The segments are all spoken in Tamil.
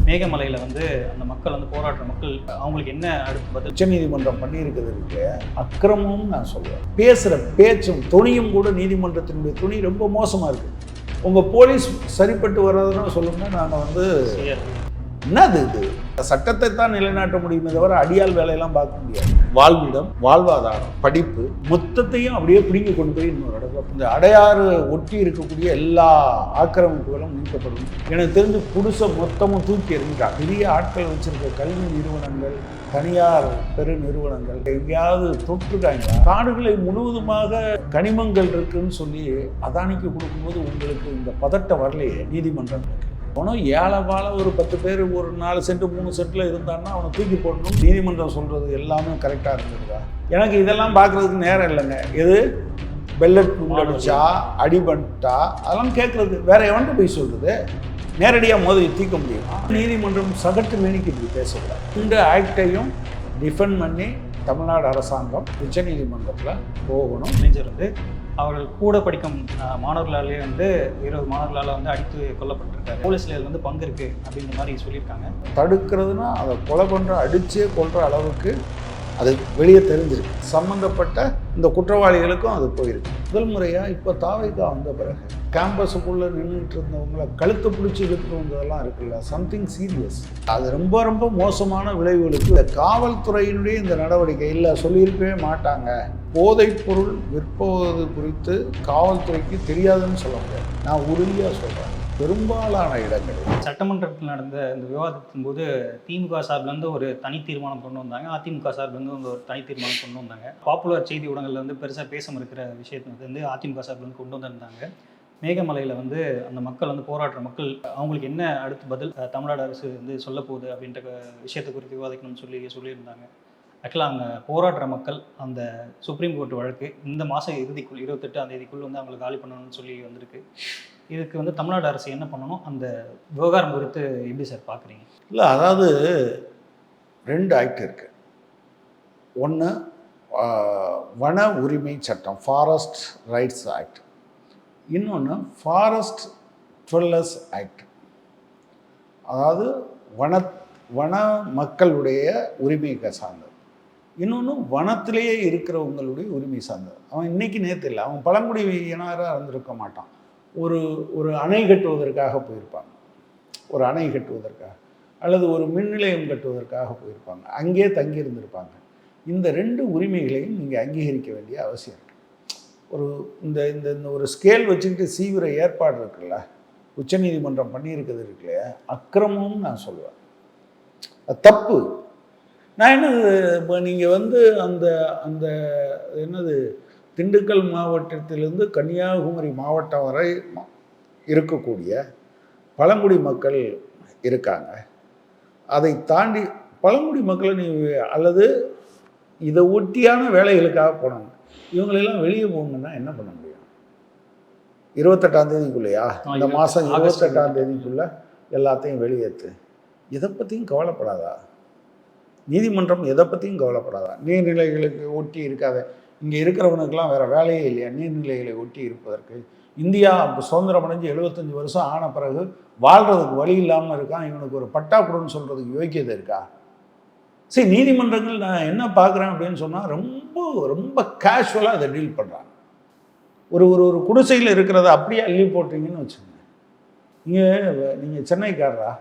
மேகமலையில் வந்து அந்த மக்கள் வந்து போராடுற மக்கள் அவங்களுக்கு என்ன அடுத்த பதில்? உச்சநீதிமன்றம் பண்ணியிருக்கிறது இருக்கு அக்கிரமம்னு நான் சொல்லுவேன். பேசுகிற பேச்சும் துணியும் கூட நீதிமன்றத்தினுடைய துணி ரொம்ப மோசமாக இருக்குது. உங்கள் போலீஸ் சரிப்பட்டு வர்றதுன்னு சொல்லுங்க. நாங்கள் வந்து என்னது இது சட்டத்தை தான் நிலைநாட்ட முடியுமே தவிர அடியால் வேலையெல்லாம் பார்க்க முடியாது. வாழ்விடம், வாழ்வாதாரம், படிப்பு மொத்தத்தையும் அப்படியே பிடிங்கி கொண்டு போய் இன்னொரு இடத்துல இந்த அடையாறு ஒட்டி இருக்கக்கூடிய எல்லா ஆக்கிரமிப்புகளும் நீக்கப்படும். எனக்கு தெரிஞ்சு புதுசை மொத்தமும் தூக்கி எறிஞ்சிட்டாங்க. பெரிய ஆட்கள் வச்சிருக்க கல்வி நிறுவனங்கள், தனியார் பெரு நிறுவனங்கள் எங்கேயாவது தொற்றுட்டாங்க. காடுகளை முழுவதுமாக கனிமங்கள் இருக்குன்னு சொல்லி அதானிக்கு கொடுக்கும்போது உங்களுக்கு இந்த பதட்டம் வரலையே நீதிமன்றம். அவனும் ஏழை வாழ ஒரு 10 பேர் ஒரு 4 சென்ட் 3 சென்ட்டில் இருந்தான்னா அவனை தூக்கி போடணும். நீதிமன்றம் சொல்கிறது எல்லாமே கரெக்டாக இருந்ததுதா? எனக்கு இதெல்லாம் பார்க்குறதுக்கு நேரம் இல்லைங்க. எது பெல்லட் அடிச்சா அடிபட்டா அதெல்லாம் கேட்குறது வேற எவன்ட்டு போய் சொல்கிறது? நேரடியாக மோதி தீர்க்க முடியுமா? நீதிமன்றம் சகட்டு மேனிக்கு இப்படி பேசக்கூடாது. இந்த ஆக்டையும் டிஃபெண்ட் பண்ணி தமிழ்நாடு அரசாங்கம் உச்சநீதிமன்றத்தில் போகணும். மேஜர் வந்து அவர்கள் கூட படிக்கும் மாணவர்களாலே வந்து 20 மாணவர்களால் வந்து அடித்து கொல்லப்பட்டிருக்காரு. போலீஸ்ல வந்து பங்கு இருக்குது அப்படின்ற மாதிரி சொல்லியிருக்காங்க. தடுக்கிறதுனா அதை கொலை பண்ணுற அடிச்சே கொள்கிற அளவுக்கு அது வெளியே தெரிஞ்சிருக்கு. சம்மந்தப்பட்ட இந்த குற்றவாளிகளுக்கும் அது போயிருக்கு. முதல் முறையாக இப்போ தாவைக்கா வந்த பிறகு கேம்பஸுக்குள்ளே நின்றுட்டு இருந்தவங்களை கழுத்தை பிடிச்சி இழுத்துட்டு வந்ததெல்லாம் இருக்குல்ல, சம்திங் சீரியஸ். அது ரொம்ப ரொம்ப மோசமான விளைவுகளுக்கு இந்த காவல்துறையினுடைய இந்த நடவடிக்கை இல்லை சொல்லியிருக்கவே மாட்டாங்க. போதைப் பொருள் விற்பது குறித்து காவல்துறைக்கு தெரியாதுன்னு சொல்ல முடியாது. நான் உறுதியாக சொல்கிறேன். பெரும்பாலான இடங்களில் சட்டமன்றத்தில் நடந்த இந்த விவாதத்தின் போது திமுக சார்பிலேருந்து ஒரு தனி தீர்மானம் கொண்டு வந்தாங்க, அதிமுக சார்பிலேருந்து ஒரு தனி தீர்மானம் கொண்டு வந்தாங்க. பாப்புலர் செய்தி ஊடகங்களில் வந்து பெருசாக பேச இருக்கிற விஷயத்தை வந்து அதிமுக சார்பிலேருந்து கொண்டு வந்திருந்தாங்க. மேகமலையில் வந்து அந்த மக்கள் வந்து போராடுற மக்கள் அவங்களுக்கு என்ன அடுத்த பதில் தமிழ்நாடு அரசு வந்து சொல்ல போகுது அப்படின்ற விஷயத்தை குறித்து விவாதிக்கணும்னு சொல்லியிருந்தாங்க. ஆக்சுவலாக அங்கே போராடுற மக்கள் அந்த சுப்ரீம் கோர்ட் வழக்கு இந்த மாதம் இறுதிக்குள் 28ஆம் தேதிக்குள் வந்து அவங்களை காலி பண்ணணும்னு சொல்லி வந்திருக்கு. இதுக்கு வந்து தமிழ்நாடு அரசு என்ன பண்ணணும்? அந்த விவகாரம் குறித்து எப்படி சார் பார்க்குறீங்க? இல்லை, அதாவது 2 ஆக்ட் இருக்குது. ஒன்று வன உரிமை சட்டம், ஃபாரஸ்ட் ரைட்ஸ் ஆக்ட். இன்னொன்று ஃபாரஸ்ட் டுவெல்லர்ஸ் ஆக்ட். அதாவது வன மக்களுடைய உரிமைக்கு சார்ந்தது. இன்னொன்று வனத்திலேயே இருக்கிறவங்களுடைய உரிமை சார்ந்தது. அவன் இன்னைக்கு நேற்று இல்லை, அவன் பழங்குடி இனராக இருந்திருக்க மாட்டான். ஒரு அணை கட்டுவதற்காக போயிருப்பாங்க, ஒரு அணை கட்டுவதற்காக அல்லது ஒரு மின் நிலையம் கட்டுவதற்காக போயிருப்பாங்க, அங்கே தங்கி இருந்திருப்பாங்க. இந்த 2 உரிமைகளையும் நீங்கள் அங்கீகரிக்க வேண்டிய அவசியம் இருக்குது. இந்த இந்த ஒரு ஸ்கேல் வச்சுக்கிட்டு சீவிர ஏற்பாடு இருக்குல்ல, உச்சநீதிமன்றம் பண்ணியிருக்கிறது இருக்குல்ல, அக்கிரமம்னு நான் சொல்லுவேன். அது தப்பு. நான் என்னது இப்போ நீங்கள் வந்து அந்த அந்த என்னது திண்டுக்கல் மாவட்டத்திலிருந்து கன்னியாகுமரி மாவட்டம் வரை இருக்கக்கூடிய பழங்குடி மக்கள் இருக்காங்க. அதை தாண்டி பழங்குடி மக்களை நீ அல்லது இதை ஒட்டியான வேலைகளுக்காக போனாங்க. இவங்களெல்லாம் வெளியே போகணுன்னா என்ன பண்ண முடியும்? 28ஆம் தேதிக்குள்ளேயா? இந்த மாதம் 28ஆம் தேதிக்குள்ளே எல்லாத்தையும் வெளியேற்று. எதை பற்றியும் கவலைப்படாதா நீதிமன்றம்? எதை பற்றியும் கவலைப்படாதா? நீர்நிலைகளுக்கு ஒட்டி இருக்காத இங்கே இருக்கிறவனுக்கெல்லாம் வேறு வேலையே இல்லையா நீர்நிலைகளை ஒட்டி இருப்பதற்கு? இந்தியா சுதந்திரம் அடைஞ்சு 75 வருஷம் ஆன பிறகு வாழ்கிறதுக்கு வழி இல்லாமல் இருக்கான். இவனுக்கு ஒரு பட்டா கொடுன்னு சொல்கிறதுக்கு யோக்கியதை இருக்கா? சரி, நீதிமன்றங்கள் நான் என்ன பார்க்குறேன் அப்படின்னு சொன்னால் ரொம்ப ரொம்ப கேஷுவலாக அதை டீல் பண்ணுறாங்க. ஒரு குடிசையில் இருக்கிறத அப்படியே அள்ளி போட்டிங்கன்னு வச்சுக்கோங்க. நீங்கள் சென்னைக்காரரா?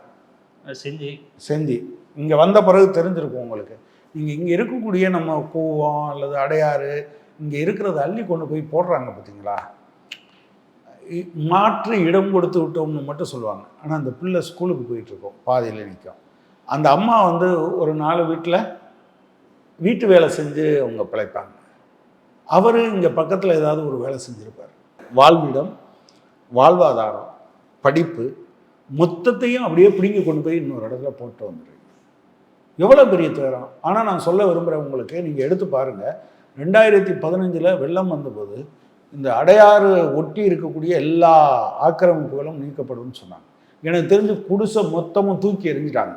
செஞ்சு இங்கே வந்த பிறகு தெரிஞ்சிருக்கும் உங்களுக்கு. நீங்கள் இங்கே இருக்கக்கூடிய நம்ம கூவம் அல்லது அடையாறு இங்கே இருக்கிறத அள்ளி கொண்டு போய் போடுறாங்க பார்த்தீங்களா? மாற்று இடம் கொடுத்து விட்டோம்னு மட்டும் சொல்லுவாங்க. ஆனால் அந்த பிள்ளை ஸ்கூலுக்கு போயிட்டுருக்கோம், பாதியில் நிற்கும். அந்த அம்மா வந்து ஒரு 4 வீட்டு வேலை செஞ்சு அவங்க பிழைப்பாங்க. அவர் இங்கே பக்கத்தில் ஏதாவது ஒரு வேலை செஞ்சுருப்பார். வாழ்விடம், வாழ்வாதாரம், படிப்பு மொத்தத்தையும் அப்படியே பிடிங்கி கொண்டு போய் இன்னொரு இடத்துல போட்டு வந்துடுறீங்க. எவ்வளோ பெரிய துயரம். ஆனால் நான் சொல்ல விரும்புகிறேன் உங்களுக்கு, நீங்கள் எடுத்து பாருங்கள். 2015 வெள்ளம் வந்தபோது இந்த அடையாறு ஒட்டி இருக்கக்கூடிய எல்லா ஆக்கிரமிப்புகளும் நீக்கப்படும்னு சொன்னாங்க. எனக்கு தெரிஞ்சு குடிசை மொத்தமும் தூக்கி எறிஞ்சிட்டாங்க.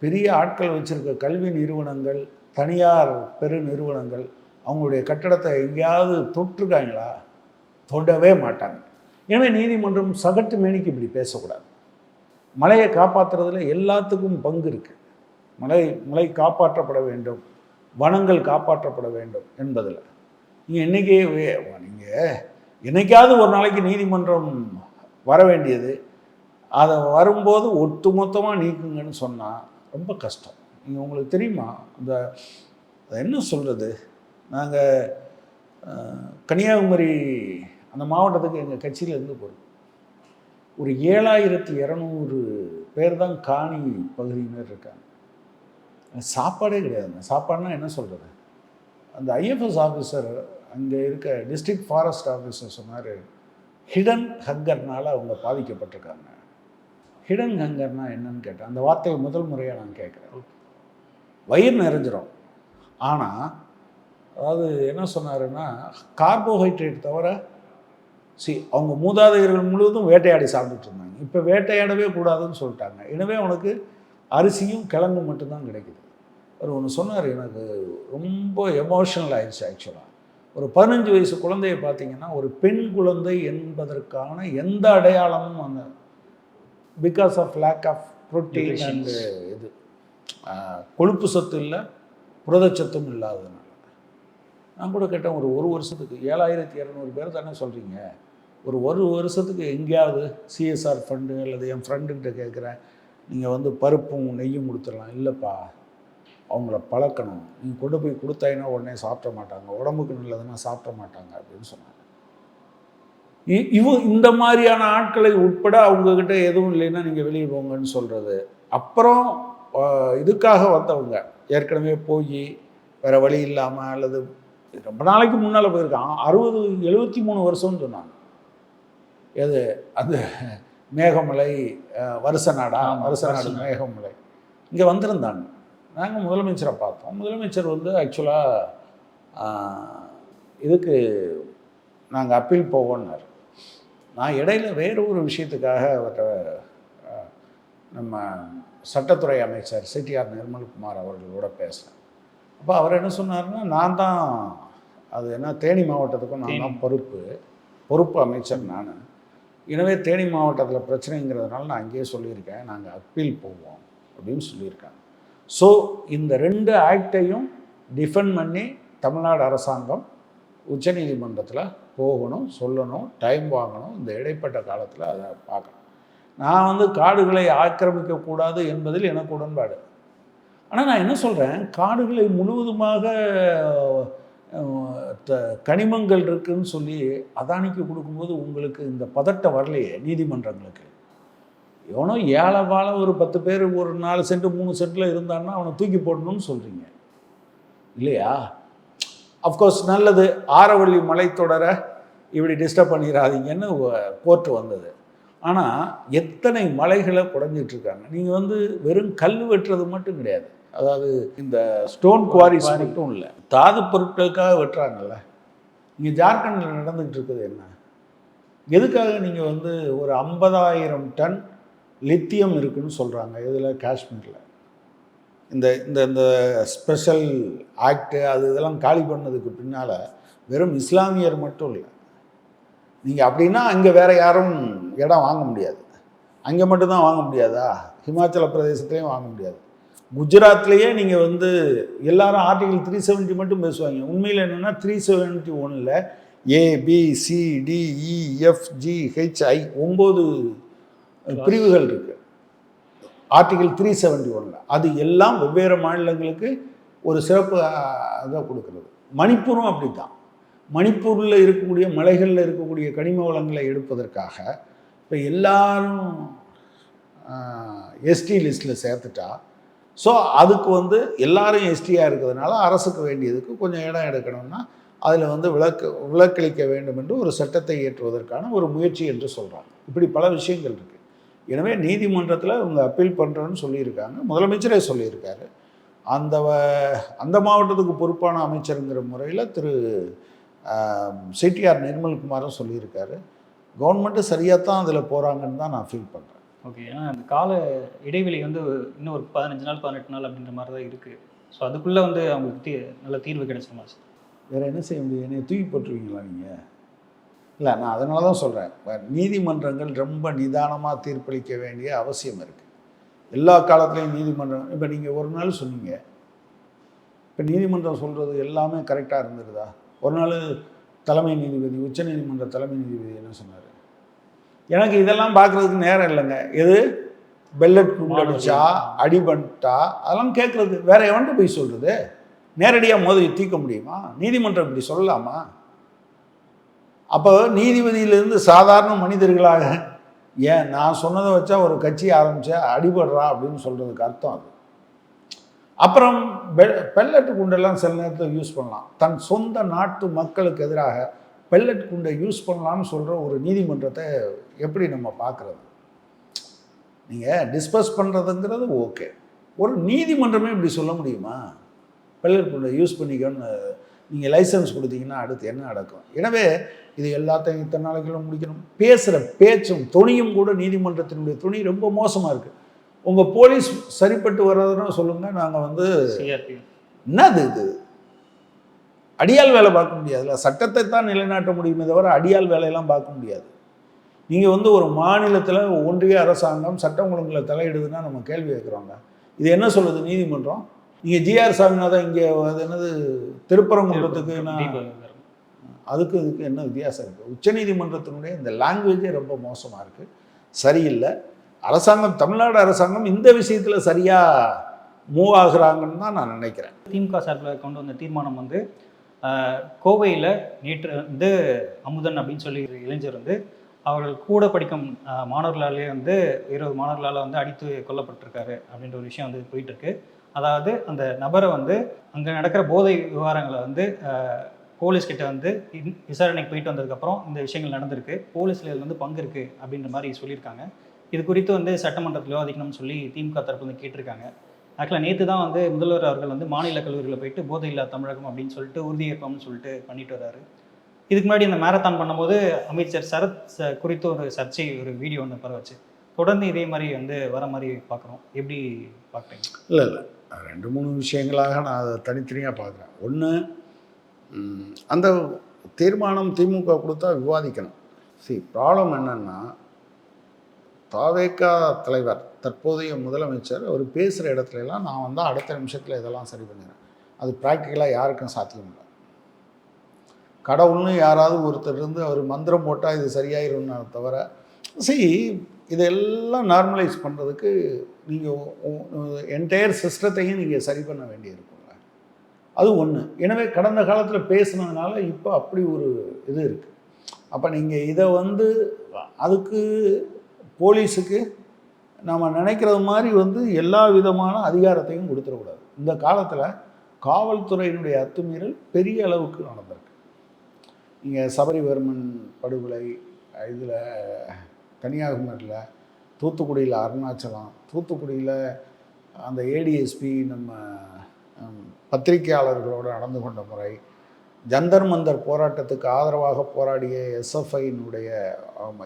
பெரிய ஆட்கள் வச்சுருக்க கல்வி நிறுவனங்கள், தனியார் பெரு நிறுவனங்கள் அவங்களுடைய கட்டடத்தை எங்கேயாவது தொற்றுருக்காங்களா? தொடவே மாட்டாங்க. ஏன்னா நீதிமன்றம் சகட்டு மேனிக்கு இப்படி பேசக்கூடாது. மலையை காப்பாற்றுறதுல எல்லாத்துக்கும் பங்கு இருக்குது. மலை காப்பாற்றப்பட வேண்டும், வனங்கள் காப்பாற்றப்பட வேண்டும் என்பதில் நீங்கள் என்னைக்காவது ஒரு நாளைக்கு நீதிமன்றம் வர வேண்டியது, அதை வரும்போது ஒட்டுமொத்தமாக நீக்குங்கன்னு சொன்னால் ரொம்ப கஷ்டம். நீங்கள் உங்களுக்கு தெரியுமா, அதை என்ன சொல்கிறது, நாங்கள் கன்னியாகுமரி அந்த மாவட்டத்துக்கு எங்கள் கட்சியிலேருந்து போகிறோம். ஒரு 7200 பேர் தான் காணி பகுதியினர் இருக்காங்க. சாப்பாடே கிடையாதுங்க. சாப்பாடுனா என்ன சொல்கிறது, அந்த ஐஎஃப்எஸ் ஆஃபீஸர் அங்கே இருக்க டிஸ்ட்ரிக்ட் ஃபாரஸ்ட் ஆஃபீஸர் சொன்னார், ஹிடன் ஹங்கர்னால் அவங்க பாதிக்கப்பட்டிருக்காங்க. ஹிடன் ஹங்கர்னால் என்னன்னு கேட்டேன். அந்த வார்த்தையை முதல் முறையாக நான் கேட்குறேன். வயிறு நிறைஞ்சிரும், ஆனால் அதாவது என்ன சொன்னாருன்னா, கார்போஹைட்ரேட் தவிர அவங்க மூதாதையர்கள் முழுவதும் வேட்டையாடி சாப்பிட்டுட்டு இருந்தாங்க. இப்போ வேட்டையாடவே கூடாதுன்னு சொல்லிட்டாங்க. எனவே அவனுக்கு அரிசியும் கிழங்கும் மட்டும்தான் கிடைக்குது. அவர் ஒன்று சொன்னார், எனக்கு ரொம்ப எமோஷனல் ஆயிடுச்சு. ஆக்சுவலாக ஒரு 15 வயசு குழந்தையை பார்த்தீங்கன்னா, ஒரு பெண் குழந்தை என்பதற்கான எந்த அடையாளமும் அந்த because of lack of protein and இது கொழுப்பு சத்து இல்லை, புரதச்சத்தும் இல்லாததுனால. நான் கூட கேட்டேன், ஒரு வருஷத்துக்கு 7200 பேர் தானே சொல்கிறீங்க, ஒரு வருஷத்துக்கு எங்கேயாவது சிஎஸ்ஆர் ஃபண்டு அல்லது என் ஃப்ரெண்டுக்கிட்ட கேட்குறேன், நீங்கள் பருப்பும் நெய்யும் கொடுத்துடலாம். இல்லைப்பா, அவங்கள பழக்கணும். நீங்கள் கொண்டு போய் கொடுத்தாங்கன்னா உடனே சாப்பிட மாட்டாங்க, உடம்புக்கு நல்லதுன்னா சாப்பிட மாட்டாங்க அப்படின்னு சொன்னாங்க. இந்த மாதிரியான ஆட்களை உட்பட அவங்கக்கிட்ட எதுவும் இல்லைன்னா நீங்கள் வெளியே போங்கன்னு சொல்கிறது. அப்புறம் இதுக்காக வந்தவங்க ஏற்கனவே போய் வேறு வழி இல்லாமல் அல்லது ரொம்ப நாளைக்கு முன்னால் போயிருக்கான், 73 வருஷம்னு சொன்னாங்க. எது அது மேகமலை வருஷநாடு மேகமலை இங்கே வந்திருந்தாங்க. நாங்கள் முதலமைச்சரை பார்த்தோம். முதலமைச்சர் ஆக்சுவலாக இதுக்கு நாங்கள் அப்பீல் போவோன்னார். நான் இடையில வேறு ஒரு விஷயத்துக்காக அவர்கிட்ட நம்ம சட்டத்துறை அமைச்சர் சிடிஆர் நிர்மல்குமார் அவர்களோட பேசினேன். அப்போ அவர் என்ன சொன்னார்னா, நான் தான் அது என்ன தேனி மாவட்டத்துக்கும் நான் தான் பொறுப்பு அமைச்சர் நான். எனவே தேனி மாவட்டத்தில் பிரச்சனைங்கிறதுனால நான் அங்கேயே சொல்லியிருக்கேன், நாங்கள் அப்பீல் போவோம் அப்படின்னு சொல்லியிருக்காங்க. ஸோ இந்த 2 ஆக்டையும் டிஃபெண்ட் பண்ணி தமிழ்நாடு அரசாங்கம் உச்சநீதிமன்றத்தில் போகணும், சொல்லணும், டைம் வாங்கணும். இந்த இடைப்பட்ட காலத்தில் அதை பார்க்கணும். நான் காடுகளை ஆக்கிரமிக்கக்கூடாது என்பதில் எனக்கு உடன்பாடு. ஆனால் நான் என்ன சொல்கிறேன், காடுகளை முழுவதுமாக கனிமங்கள் இருக்குதுன்னு சொல்லி அதானிக்கு கொடுக்கும்போது உங்களுக்கு இந்த பதட்டம் வரலையே நீதிமன்றங்களுக்கு. எவனோ ஏழை வாழ ஒரு 10 பேர் ஒரு 4 சென்ட் 3 சென்ட்டில் இருந்தான்னா அவனை தூக்கி போடணும்னு சொல்கிறீங்க இல்லையா? அஃப்கோர்ஸ் நல்லது, ஆரவள்ளி மலைத்தொடரை இப்படி டிஸ்டர்ப் பண்ணிடாதீங்கன்னு கோர்ட்டு வந்தது. ஆனால் எத்தனை மலைகளை குறைஞ்சிட்ருக்காங்க. நீங்கள் வெறும் கல் வெட்டுறது மட்டும் கிடையாது, அதாவது இந்த ஸ்டோன் குவாரிஸ் மட்டும் இல்லை, தாது பொருட்களுக்காக வெட்டுறாங்கல்ல. இங்கே ஜார்க்கண்டில் நடந்துகிட்டு இருக்குது என்ன, எதுக்காக நீங்கள் ஒரு 50,000 டன் லித்தியம் இருக்குதுன்னு சொல்கிறாங்க. இதில் காஷ்மீரில் இந்த இந்த இந்த ஸ்பெஷல் ஆக்டு இதெல்லாம் காலி பண்ணதுக்கு பின்னால் வெறும் இஸ்லாமியர் மட்டும் இல்லை. நீங்கள் அப்படின்னா அங்கே வேறு யாரும் இடம் வாங்க முடியாது. அங்கே மட்டும்தான் வாங்க முடியாதா? ஹிமாச்சல பிரதேசத்துலேயும் வாங்க முடியாது. குஜராத்லேயே நீங்கள் எல்லாரும் ஆர்டிகல் 370 மட்டும் பேசுவாங்க. உண்மையில் என்னென்னா 371ல் ABCDEFGHI 9 பிரிவுகள் இருக்குது ஆர்டிகல் 371ல். அது எல்லாம் வெவ்வேறு மாநிலங்களுக்கு ஒரு சிறப்பு இதை கொடுக்குறது. மணிப்பூரும் அப்படி தான். மணிப்பூரில் இருக்கக்கூடிய மலைகளில் இருக்கக்கூடிய கனிம வளங்களை எடுப்பதற்காக இப்போ எல்லாரும் எஸ்டி லிஸ்ட்டில் சேர்த்துட்டா, ஸோ அதுக்கு எல்லாரும் எஸ்டியாக இருக்கிறதுனால அரசுக்கு வேண்டியதுக்கு கொஞ்சம் இடம் எடுக்கணும்னா அதில் விலக்களிக்க வேண்டும் என்று ஒரு சட்டத்தை இயற்றுவதற்கான ஒரு முயற்சி என்று சொல்கிறாங்க. இப்படி பல விஷயங்கள் இருக்குது. எனவே நீதிமன்றத்தில் இவங்க அப்பீல் பண்ணுறோன்னு சொல்லியிருக்காங்க. முதலமைச்சரே சொல்லியிருக்காரு. அந்த மாவட்டத்துக்கு பொறுப்பான அமைச்சருங்கிற முறையில் திரு சிடிஆர் நிர்மல்குமாரும் சொல்லியிருக்காரு. கவர்மெண்ட்டு சரியாக தான் அதில் போகிறாங்கன்னு தான் நான் ஃபீல் பண்ணுறேன். ஓகே, ஏன்னா அந்த கால இடைவெளி இன்னும் ஒரு 15 நாள் 18 நாள் அப்படின்ற மாதிரி தான் இருக்குது. ஸோ அதுக்குள்ளே அவங்களுக்கு நல்ல தீர்வு கிடைச்சிருமா சார்? வேறு என்ன செய்ய முடியும்? என்னை தூக்கி போட்டுருவீங்களா நீங்கள்? இல்லை, நான் அதனால தான் சொல்கிறேன், நீதிமன்றங்கள் ரொம்ப நிதானமாக தீர்ப்பளிக்க வேண்டிய அவசியம் இருக்குது. எல்லா காலத்துலேயும் நீதிமன்றம், இப்போ நீங்கள் ஒரு நாள் சொன்னீங்க, இப்போ நீதிமன்றம் சொல்கிறது எல்லாமே கரெக்டாக இருந்துருதா? ஒரு நாள் தலைமை நீதிபதி, உச்சநீதிமன்ற தலைமை நீதிபதி என்ன சொன்னார்? எனக்கு இதெல்லாம் பார்க்குறதுக்கு நேரம் இல்லைங்க. எது பெல்லட் குண்டடிச்சா அடிபட்டா அதெல்லாம் கேட்குறது வேற எவன்ட்டு போய் சொல்கிறது? நேரடியாக மோதி தீர்க்க முடியுமா? நீதிமன்றம் இப்படி சொல்லலாமா? அப்போ நீதிபதியிலிருந்து சாதாரண மனிதர்களாக, ஏன் நான் சொன்னதை வச்சா ஒரு கட்சி ஆரம்பித்தா அடிபடுறா அப்படின்னு சொல்கிறதுக்கு அர்த்தம் அது. அப்புறம் பெல்லட் குண்டெல்லாம் சில நேரத்தில் யூஸ் பண்ணலாம். தன் சொந்த நாட்டு மக்களுக்கு எதிராக பெல்லட் குண்டை யூஸ் பண்ணலாம்னு சொல்கிற ஒரு நீதிமன்றத்தை எப்படி நம்ம பார்க்குறது? நீங்கள் டிஸ்பஸ் பண்ணுறதுங்கிறது ஓகே, ஒரு நீதிமன்றமே இப்படி சொல்ல முடியுமா? பெல்லட் குண்டை யூஸ் பண்ணிக்கணும்னு நீங்கள் லைசன்ஸ் கொடுத்தீங்கன்னா அடுத்து என்ன நடக்கும்? எனவே இது எல்லாத்தையும் இத்தனை நாளைக்குள்ள முடிக்கணும். பேசுகிற பேச்சும் துணியும் கூட நீதிமன்றத்தினுடைய துணி ரொம்ப மோசமாக இருக்குது. உங்கள் போலீஸ் சரிப்பட்டு வர்றதுன்னா சொல்லுங்கள், நாங்கள் என்னது இது அடியால் வேலை பார்க்க முடியாதுல்ல. சட்டத்தை தான் நிலைநாட்ட முடியுமே தவிர அடியால் வேலையெல்லாம் பார்க்க முடியாது. நீங்கள் ஒரு மாநிலத்தில் ஒன்றிய அரசாங்கம் சட்டம் ஒழுங்குல தலையிடுதுன்னா நம்ம கேள்வி கேட்குறோங்க. இது என்ன சொல்லுது நீதிமன்றம்? நீங்கள் ஜிஆர் சாமிநாதன் இங்கே அது என்னது திருப்பரங்குன்றத்துக்கு அதுக்கு இதுக்கு என்ன வித்தியாசம் இருக்குது? உச்சநீதிமன்றத்தினுடைய இந்த லாங்குவேஜே ரொம்ப மோசமாக இருக்குது, சரியில்லை. அரசாங்கம், தமிழ்நாடு அரசாங்கம் இந்த விஷயத்தில் சரியாக மூவ் ஆகுறாங்கன்னு தான் நான் நினைக்கிறேன். திமுக சார்பில் கொண்டு வந்த தீர்மானம் கோவையில் நேற்று அமுதன் அப்படின்னு சொல்லி இளைஞர் அவர்கள் கூட படிக்கும் மாணவர்களாலே 20 மாணவர்களால் அடித்து கொல்லப்பட்டிருக்காரு அப்படின்ற ஒரு விஷயம் போயிட்டுருக்கு. அதாவது அந்த நபரை அங்கே நடக்கிற போதை விவகாரங்களை போலீஸ்கிட்ட விசாரணைக்கு போயிட்டு வந்ததுக்கப்புறம் இந்த விஷயங்கள் நடந்திருக்கு, போலீஸில் பங்கு இருக்குது அப்படின்ற மாதிரி சொல்லியிருக்காங்க. இது குறித்து சட்டமன்றத்தில் விவாதிக்கணும்னு சொல்லி திமுக தரப்பு கேட்டிருக்காங்க. ஆக்சுவலாக நேற்று தான் முதல்வர் அவர்கள் மாநில கல்லூரியில் போயிட்டு போதை இல்லா தமிழகம் அப்படின்னு சொல்லிட்டு உறுதியேற்பம்னு சொல்லிட்டு பண்ணிட்டு வர்றாரு. இதுக்கு முன்னாடி இந்த மேரத்தான் பண்ணும்போது அமைச்சர் சரத் குறித்து ஒரு சர்ச்சை, ஒரு வீடியோ பரவாச்சு. தொடர்ந்து இதே மாதிரி வர மாதிரி பார்க்குறோம். எப்படி பார்க்குறீங்க? இல்லை, 2-3 விஷயங்களாக நான் அதை தனித்தனியாக பார்க்குறேன். ஒன்று, அந்த தீர்மானம் திமுக கொடுத்தா விவாதிக்கணும். ப்ராப்ளம் என்னன்னா, தாவேகா தலைவர் தற்போதைய முதலமைச்சர் அவர் பேசுகிற இடத்துலலாம் நான் அடுத்த நிமிஷத்தில் இதெல்லாம் சரி பண்ணிடுறேன். அது ப்ராக்டிக்கலாக யாருக்கும் சாத்தியம் இல்லை. கடவுள்னு யாராவது ஒருத்தர் இருந்து அவர் மந்திரம் போட்டால் இது சரியாயிரும்னு தவிர, இதெல்லாம் நார்மலைஸ் பண்ணுறதுக்கு நீங்கள் என்டையர் சிஸ்டத்தையும் நீங்கள் சரி பண்ண வேண்டியிருக்குங்க. அது ஒன்று. எனவே கடந்த காலத்தில் பேசுனதுனால இப்போ அப்படி ஒரு இது இருக்குது. அப்போ நீங்கள் இதை அதுக்கு போலீஸுக்கு நம்ம நினைக்கிறது மாதிரி எல்லா விதமான அதிகாரத்தையும் கொடுத்துடக்கூடாது. இந்த காலத்தில் காவல்துறையினுடைய அத்துமீறல் பெரிய அளவுக்கு நடந்திருக்கு. நீங்கள் சபரிவர்மன் படுகொலை, இதில் கன்னியாகுமரியில், தூத்துக்குடியில் அருணாச்சலம், தூத்துக்குடியில் அந்த ஏடிஎஸ்பி நம்ம பத்திரிகையாளர்களோடு நடந்து கொண்ட முறை, ஜந்தர் மந்தர் போராட்டத்துக்கு ஆதரவாக போராடிய எஸ்எஃப்ஐனுடைய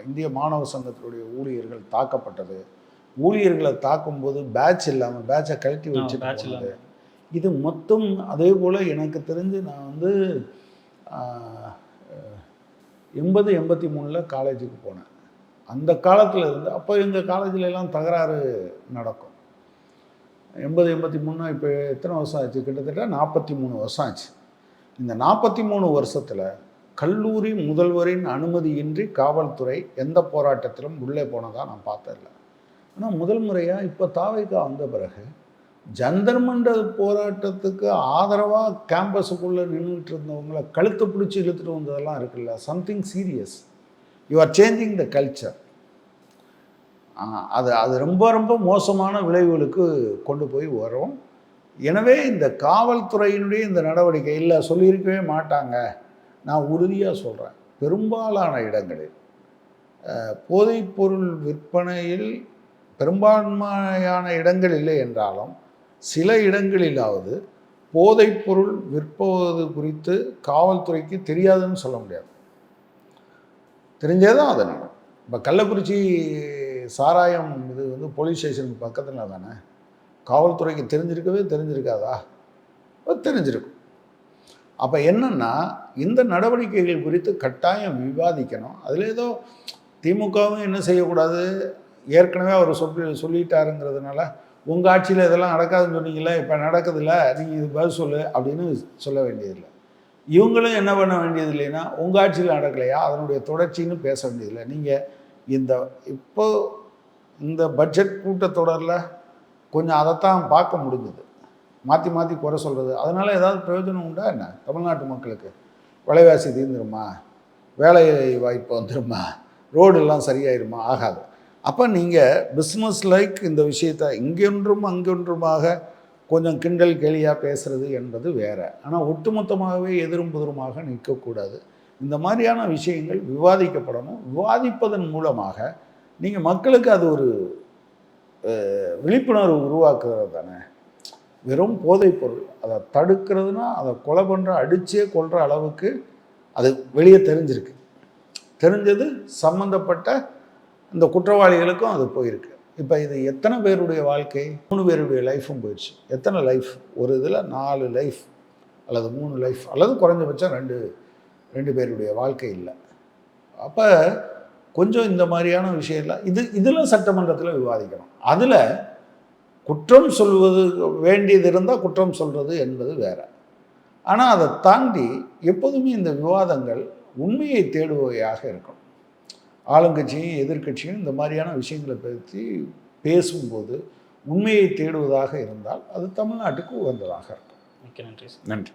இந்திய மாணவ சங்கத்தினுடைய ஊழியர்கள் தாக்கப்பட்டது, ஊழியர்களை தாக்கும்போது பேட்ச் இல்லாமல் பேட்சை கழட்டி வச்சுட்டு, இது மொத்தம். அதே போல் எனக்கு தெரிஞ்சு நான் 80-83 காலேஜுக்கு போனேன். அந்த காலத்தில் இருந்து அப்போ எங்கள் காலேஜில் எல்லாம் தகராறு நடக்கும். 80-83 இப்போ எத்தனை வருஷம் ஆச்சு? கிட்டத்தட்ட 43 வருஷம் ஆச்சு. இந்த 43 வருஷத்தில் கல்லூரி முதல்வரின் அனுமதியின்றி காவல்துறை எந்த போராட்டத்திலும் உள்ளே போனதாக நான் பார்த்ததில்லை. ஆனால் முதல் முறையாக இப்போ தாவேகா வந்த பிறகு ஜந்தர் மண்டல் போராட்டத்துக்கு ஆதரவாக கேம்பஸுக்குள்ளே நின்றுட்டு இருந்தவங்களை கழுத்தை பிடிச்சி இழுத்துட்டு வந்ததெல்லாம் இருக்குல்ல, something serious. You are changing the culture. அது ரொம்ப ரொம்ப மோசமான விளைவுகளுக்கு கொண்டு போய் வரும். எனவே இந்த காவல்துறையினுடைய இந்த நடவடிக்கை இல்லை சொல்லியிருக்கவே மாட்டாங்க. நான் உறுதியாக சொல்கிறேன், பெரும்பாலான இடங்களில் போதைப்பொருள் விற்பனையில் பெரும்பான்மையான இடங்கள் இல்லை என்றாலும் சில இடங்களிலாவது போதைப்பொருள் விற்பது குறித்து காவல்துறைக்கு தெரியாதுன்னு சொல்ல முடியாது. தெரிஞ்சே தான் அதை நடக்கும். இப்போ கள்ளக்குறிச்சி சாராயம் இது போலீஸ் ஸ்டேஷனுக்கு பக்கத்தில் தானே, காவல்துறைக்கு தெரிஞ்சிருக்காதா? தெரிஞ்சிருக்கும். அப்போ என்னென்னா இந்த நடவடிக்கைகள் குறித்து கட்டாயம் விவாதிக்கணும். அதில் ஏதோ திமுகவும் என்ன செய்யக்கூடாது, ஏற்கனவே அவர் சொல்லிட்டாருங்கிறதுனால உங்கள் ஆட்சியில் இதெல்லாம் நடக்காதுன்னு சொன்னீங்களே, இப்போ நடக்குதுல்ல, நீங்கள் இது பதில் சொல்லு அப்படின்னு சொல்ல வேண்டியதில்லை. இவங்களும் என்ன பண்ண வேண்டியது இல்லைன்னா, உங்கள் ஆட்சியில் நடக்கலையா அதனுடைய தொடர்ச்சின்னு பேச வேண்டியதில்லை. நீங்கள் இப்போ இந்த பட்ஜெட் கூட்டத்தொடரில் கொஞ்சம் அதைத்தான் பார்க்க முடிஞ்சுது. மாற்றி மாற்றி குறை சொல்கிறது, அதனால் ஏதாவது பிரயோஜனம் உண்டா என்ன? தமிழ்நாட்டு மக்களுக்கு விலைவாசி தீர்ந்துருமா, வேலை வாய்ப்பு வந்துடுமா, ரோடெல்லாம் சரியாயிருமா? ஆகாது. அப்போ நீங்கள் பிஸ்னஸ் லைக் இந்த விஷயத்தை இங்கொன்றும் அங்கொன்றுமாக கொஞ்சம் கிண்டல் கேலியாக பேசுகிறது என்பது வேறு. ஆனால் ஒட்டுமொத்தமாகவே எதிரும் புதிருமாக நிற்கக்கூடாது. இந்த மாதிரியான விஷயங்கள் விவாதிக்கப்படணும். விவாதிப்பதன் மூலமாக நீங்கள் மக்களுக்கு அது ஒரு விழிப்புணர்வு உருவாக்குறது தானே. வெறும் போதைப் பொருள் அதை தடுக்கிறதுனா அதை கொலை பண்ணுற, அடித்தே கொல்கிற அளவுக்கு அது வெளியே தெரிஞ்சிருக்கு. தெரிஞ்சது சம்மந்தப்பட்ட இந்த குற்றவாளிகளுக்கும் அது போயிருக்கு. இப்போ இது எத்தனை பேருடைய வாழ்க்கை? 3 பேருடைய லைஃப்பும் போயிடுச்சு. எத்தனை லைஃப்? ஒரு இதில் 4 லைஃப் அல்லது 3 லைஃப் அல்லது குறைஞ்சபட்சம் 2 பேருடைய வாழ்க்கை இல்லை. அப்போ கொஞ்சம் இந்த மாதிரியான விஷயம்லாம் இதில் சட்டமன்றத்தில் விவாதிக்கணும். அதில் குற்றம் சொல்வது வேண்டியது இருந்தால் குற்றம் சொல்கிறது என்பது வேறு. ஆனால் அதை தாண்டி எப்போதுமே இந்த விவாதங்கள் உண்மையை தேடுவையாக இருக்கணும். ஆளுங்கட்சியும் எதிர்க்கட்சியும் இந்த மாதிரியான விஷயங்களை பற்றி பேசும்போது உண்மையை தேடுவதாக இருந்தால் அது தமிழ்நாட்டுக்கு உகந்ததாக இருக்கும். மிக்க நன்றி. நன்றி.